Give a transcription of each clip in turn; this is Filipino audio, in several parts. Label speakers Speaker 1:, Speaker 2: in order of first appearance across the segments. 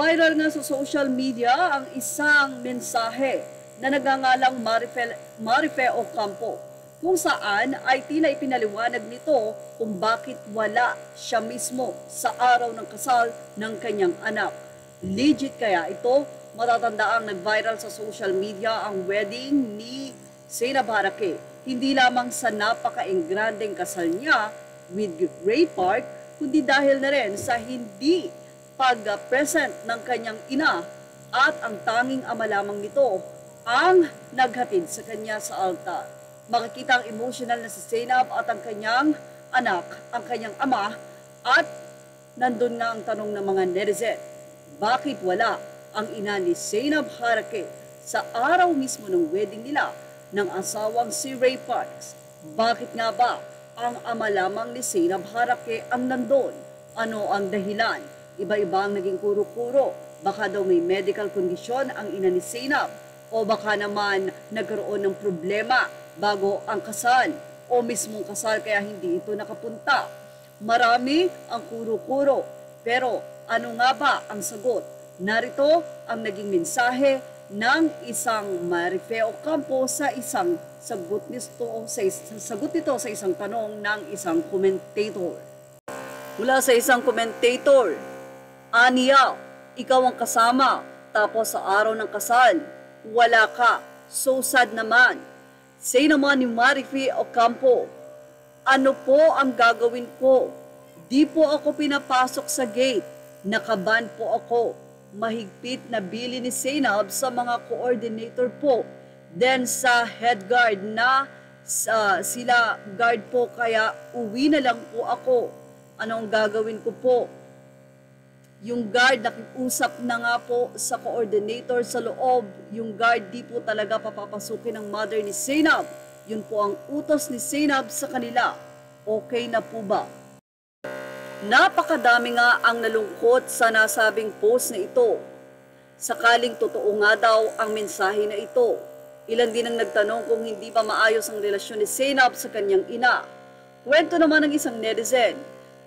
Speaker 1: Viral nga sa social media ang isang mensahe na nagngangalang Marife Ocampo, kung saan ay tila ipinaliwanag nito kung bakit wala siya mismo sa araw ng kasal ng kanyang anak. Legit kaya ito? Matatandaang nag-viral sa social media ang wedding ni Zainab Harake, hindi lamang sa napaka-engrandeng kasal niya with Ray Park, kundi dahil na rin sa hindi pag-present ng kanyang ina at ang tanging ama lamang nito ang naghatid sa kanya sa altar. Makikita ang emotional na si Zainab at ang kanyang anak, ang kanyang ama, at nandun nga ang tanong ng mga netizen, bakit wala ang ina ni Zainab Harake sa araw mismo ng wedding nila ng asawang si Ray Parks? Bakit nga ba ang ama lamang ni Zainab Harake ang nandun? Ano ang dahilan? Iba-iba ang naging kuro-kuro. Baka daw may medical condition ang ina ni Zainab, o baka naman nagkaroon ng problema bago ang kasal o mismong kasal kaya hindi ito nakapunta. Marami ang kuro-kuro, pero ano nga ba ang sagot? Narito ang naging mensahe ng isang Marife Ocampo sa isang sagot nito sa isang tanong ng isang commentator. Mula sa isang commentator, aniya, ikaw ang kasama, tapos sa araw ng kasal, wala ka. So sad naman. Say naman ni Marife Ocampo, ano po ang gagawin ko? Di po ako pinapasok sa gate. Nakaban po ako. Mahigpit na bili ni Zainab sa mga coordinator po. Then sa head guard na sila guard po, kaya uwi na lang po ako. Anong gagawin ko po? Yung guard nakiusap na nga po sa coordinator sa loob. Yung guard di po talaga papapasukin ng mother ni Zainab. Yun po ang utos ni Zainab sa kanila. Okay na po ba? Napakadami nga ang nalungkot sa nasabing post na ito. Sakaling totoo nga daw ang mensahe na ito. Ilan din ang nagtanong kung hindi ba maayos ang relasyon ni Zainab sa kanyang ina. Kwento naman ng isang netizen,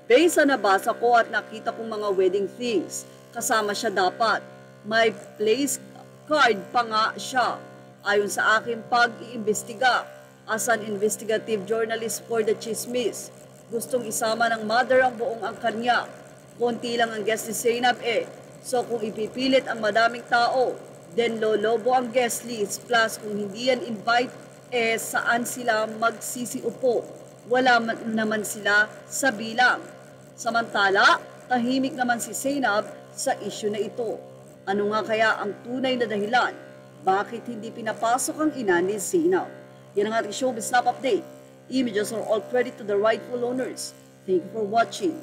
Speaker 1: based sa nabasa ko at nakita kong mga wedding things, kasama siya dapat. May place card pa nga siya. Ayon sa aking pag-iimbestiga, as an investigative journalist for the Chismis, gustong isama ng mother ang buong angkan niya. Konti lang ang guest ni Zainab eh. So kung ipipilit ang madaming tao, then lolobo ang guest list. Plus kung hindi yan invite, eh saan sila magsisiupo? Wala naman sila sa bilang. Samantala, tahimik naman si Zainab sa issue na ito. Ano nga kaya ang tunay na dahilan? Bakit hindi pinapasok ang ina ni Zainab? Yan ang ating showbiz snap update. Images are all credit to the rightful owners. Thank you for watching.